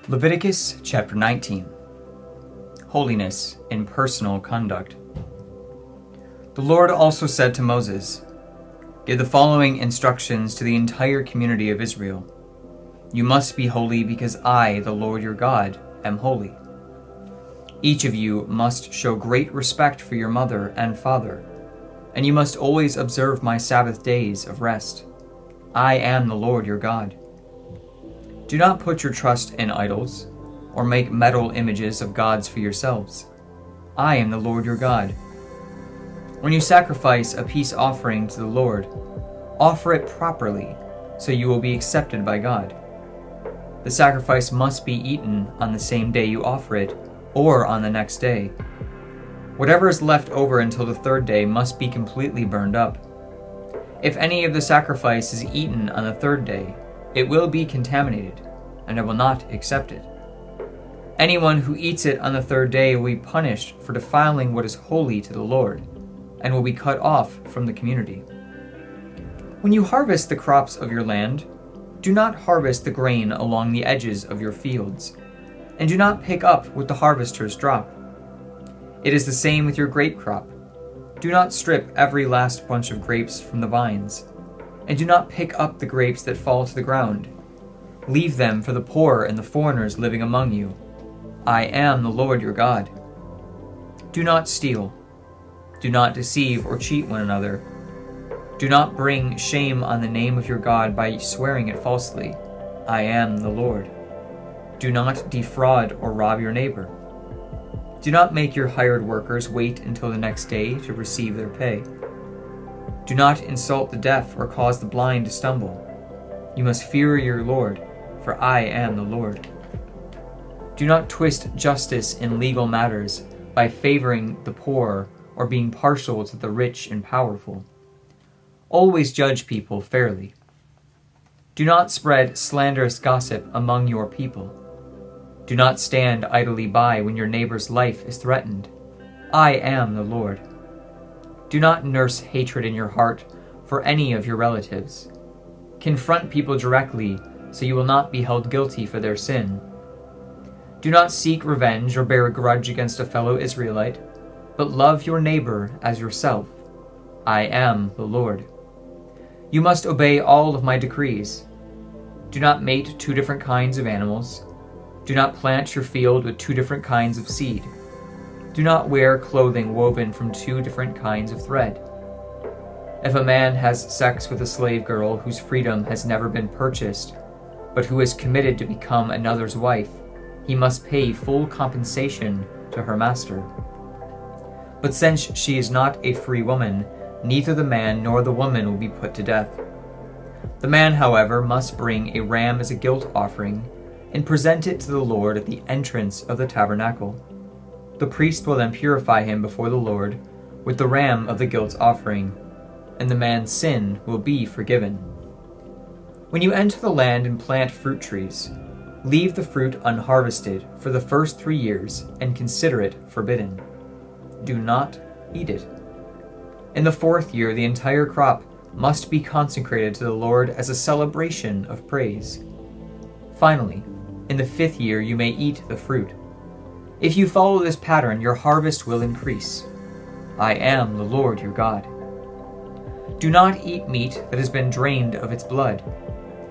Leviticus chapter 19. Holiness in personal conduct. The Lord also said to Moses, "Give the following instructions to the entire community of Israel. You must be holy because I, the Lord your God, am holy. Each of you must show great respect for your mother and father, and you must always observe my Sabbath days of rest. I am the Lord your God. Do not put your trust in idols, or make metal images of gods for yourselves. I am the Lord your God. When you sacrifice a peace offering to the Lord, offer it properly, so you will be accepted by God. The sacrifice must be eaten on the same day you offer it, or on the next day. Whatever is left over until the third day must be completely burned up. If any of the sacrifice is eaten on the third day, it will be contaminated, and I will not accept it. Anyone who eats it on the third day will be punished for defiling what is holy to the Lord, and will be cut off from the community. When you harvest the crops of your land, do not harvest the grain along the edges of your fields, and do not pick up what the harvesters drop. It is the same with your grape crop. Do not strip every last bunch of grapes from the vines, and do not pick up the grapes that fall to the ground. Leave them for the poor and the foreigners living among you. I am the Lord your God. Do not steal. Do not deceive or cheat one another. Do not bring shame on the name of your God by swearing it falsely. I am the Lord. Do not defraud or rob your neighbor. Do not make your hired workers wait until the next day to receive their pay. Do not insult the deaf or cause the blind to stumble. You must fear your Lord, for I am the Lord. Do not twist justice in legal matters by favoring the poor or being partial to the rich and powerful. Always judge people fairly. Do not spread slanderous gossip among your people. Do not stand idly by when your neighbor's life is threatened. I am the Lord. Do not nurse hatred in your heart for any of your relatives. Confront people directly so you will not be held guilty for their sin. Do not seek revenge or bear a grudge against a fellow Israelite, but love your neighbor as yourself. I am the Lord. You must obey all of my decrees. Do not mate two different kinds of animals. Do not plant your field with two different kinds of seed. Do not wear clothing woven from two different kinds of thread. If a man has sex with a slave girl whose freedom has never been purchased, but who is committed to become another's wife, he must pay full compensation to her master. But since she is not a free woman, neither the man nor the woman will be put to death. The man, however, must bring a ram as a guilt offering and present it to the Lord at the entrance of the tabernacle. The priest will then purify him before the Lord with the ram of the guilt offering, and the man's sin will be forgiven. When you enter the land and plant fruit trees, leave the fruit unharvested for the first 3 years and consider it forbidden. Do not eat it. In the 4th year, the entire crop must be consecrated to the Lord as a celebration of praise. Finally, in the 5th year, you may eat the fruit. If you follow this pattern, your harvest will increase. I am the Lord your God. Do not eat meat that has been drained of its blood.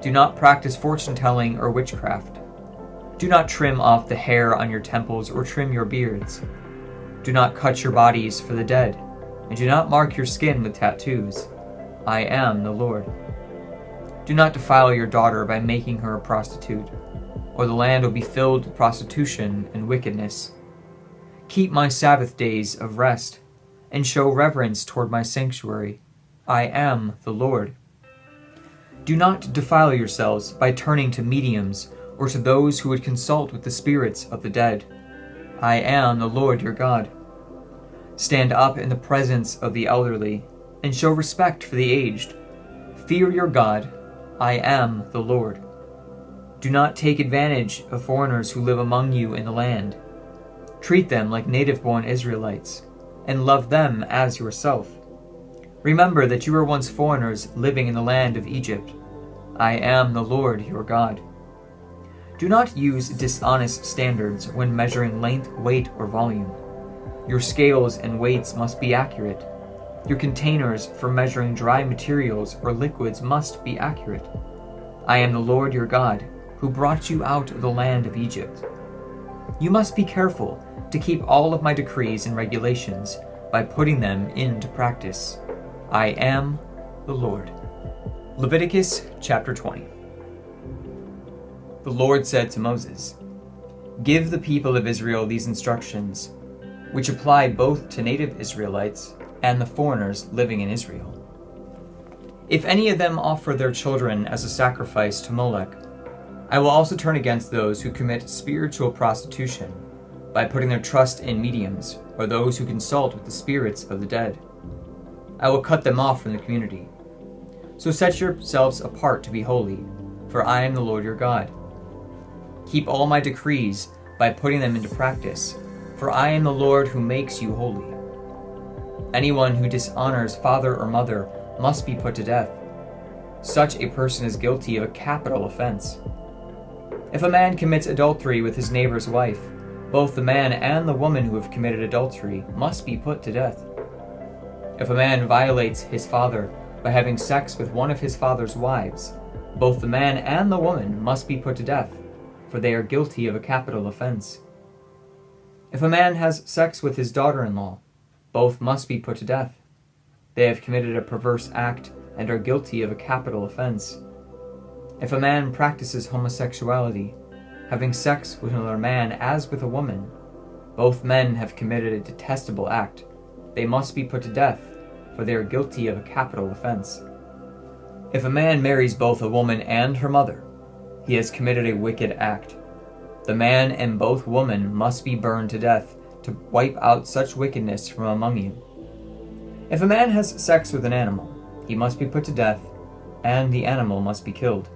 Do not practice fortune-telling or witchcraft. Do not trim off the hair on your temples or trim your beards. Do not cut your bodies for the dead, and do not mark your skin with tattoos. I am the Lord. Do not defile your daughter by making her a prostitute, or the land will be filled with prostitution and wickedness. Keep my Sabbath days of rest, and show reverence toward my sanctuary. I am the Lord. Do not defile yourselves by turning to mediums or to those who would consult with the spirits of the dead. I am the Lord your God. Stand up in the presence of the elderly, and show respect for the aged. Fear your God. I am the Lord. Do not take advantage of foreigners who live among you in the land. Treat them like native-born Israelites, and love them as yourself. Remember that you were once foreigners living in the land of Egypt. I am the Lord your God. Do not use dishonest standards when measuring length, weight, or volume. Your scales and weights must be accurate. Your containers for measuring dry materials or liquids must be accurate. I am the Lord your God, who brought you out of the land of Egypt. You must be careful to keep all of my decrees and regulations by putting them into practice. I am the Lord. Leviticus chapter 20. The Lord said to Moses, "Give the people of Israel these instructions, which apply both to native Israelites and the foreigners living in Israel. If any of them offer their children as a sacrifice to Molech, I will also turn against those who commit spiritual prostitution by putting their trust in mediums or those who consult with the spirits of the dead. I will cut them off from the community. So set yourselves apart to be holy, for I am the Lord your God. Keep all my decrees by putting them into practice, for I am the Lord who makes you holy. Anyone who dishonors father or mother must be put to death. Such a person is guilty of a capital offense. If a man commits adultery with his neighbor's wife, both the man and the woman who have committed adultery must be put to death. If a man violates his father by having sex with one of his father's wives, both the man and the woman must be put to death, for they are guilty of a capital offense. If a man has sex with his daughter-in-law, both must be put to death. They have committed a perverse act and are guilty of a capital offense. If a man practices homosexuality, having sex with another man as with a woman, both men have committed a detestable act. They must be put to death, for they are guilty of a capital offense. If a man marries both a woman and her mother, he has committed a wicked act. The man and both women must be burned to death to wipe out such wickedness from among you. If a man has sex with an animal, he must be put to death, and the animal must be killed.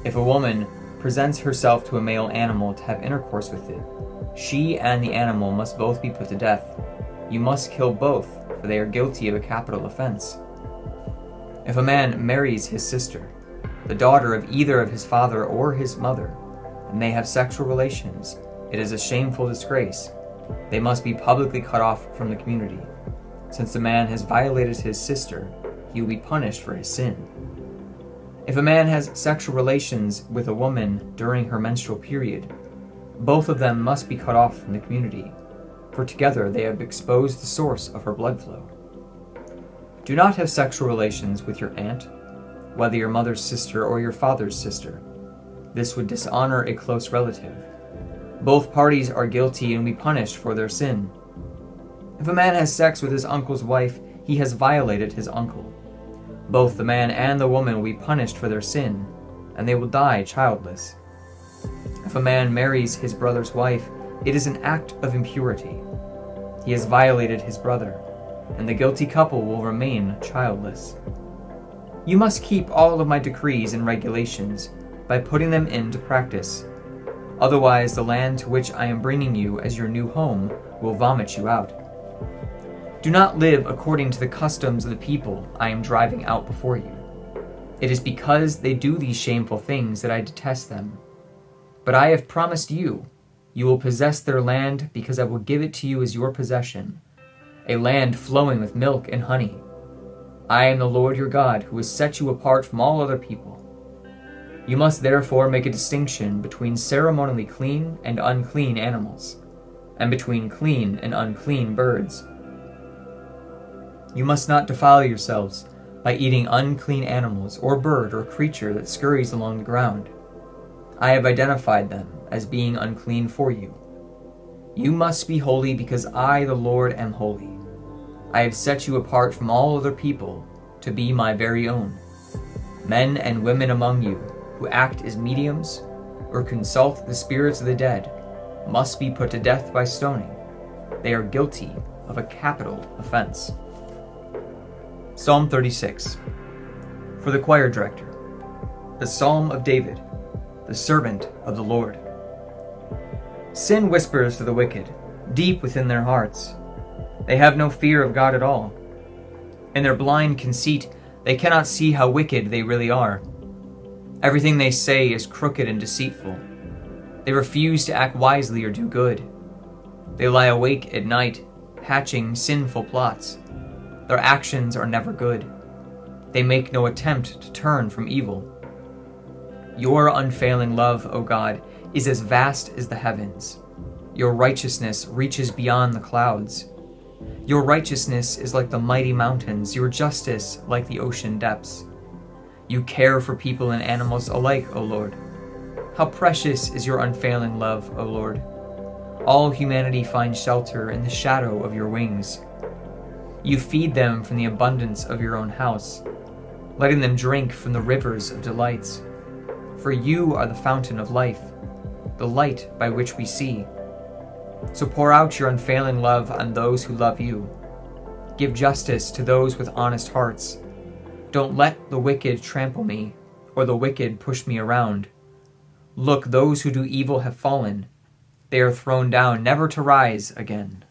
If a woman presents herself to a male animal to have intercourse with it, she and the animal must both be put to death. You must kill both, for they are guilty of a capital offense. If a man marries his sister, the daughter of either of his father or his mother, and they have sexual relations, it is a shameful disgrace. They must be publicly cut off from the community. Since the man has violated his sister, he will be punished for his sin. If a man has sexual relations with a woman during her menstrual period, both of them must be cut off from the community, for together they have exposed the source of her blood flow. Do not have sexual relations with your aunt, whether your mother's sister or your father's sister. This would dishonor a close relative. Both parties are guilty and will be punished for their sin. If a man has sex with his uncle's wife, he has violated his uncle. Both the man and the woman will be punished for their sin, and they will die childless. If a man marries his brother's wife, it is an act of impurity. He has violated his brother, and the guilty couple will remain childless. You must keep all of my decrees and regulations by putting them into practice. Otherwise, the land to which I am bringing you as your new home will vomit you out. Do not live according to the customs of the people I am driving out before you. It is because they do these shameful things that I detest them. But I have promised you, you will possess their land because I will give it to you as your possession, a land flowing with milk and honey. I am the Lord your God who has set you apart from all other people. You must therefore make a distinction between ceremonially clean and unclean animals, and between clean and unclean birds. You must not defile yourselves by eating unclean animals or bird or creature that scurries along the ground. I have identified them as being unclean for you. You must be holy because I, the Lord, am holy. I have set you apart from all other people to be my very own. Men and women among you who act as mediums or consult the spirits of the dead must be put to death by stoning. They are guilty of a capital offense. Psalm 36. For the choir director, the Psalm of David, the servant of the Lord. Sin whispers to the wicked, deep within their hearts. They have no fear of God at all. In their blind conceit, they cannot see how wicked they really are. Everything they say is crooked and deceitful. They refuse to act wisely or do good. They lie awake at night, hatching sinful plots. Their actions are never good. They make no attempt to turn from evil. Your unfailing love, O God, is as vast as the heavens. Your righteousness reaches beyond the clouds. Your righteousness is like the mighty mountains, your justice like the ocean depths. You care for people and animals alike, O Lord. How precious is your unfailing love, O Lord. All humanity finds shelter in the shadow of your wings. You feed them from the abundance of your own house, letting them drink from the rivers of delights. For you are the fountain of life, the light by which we see. So pour out your unfailing love on those who love you. Give justice to those with honest hearts. Don't let the wicked trample me, or the wicked push me around. Look, those who do evil have fallen. They are thrown down, never to rise again.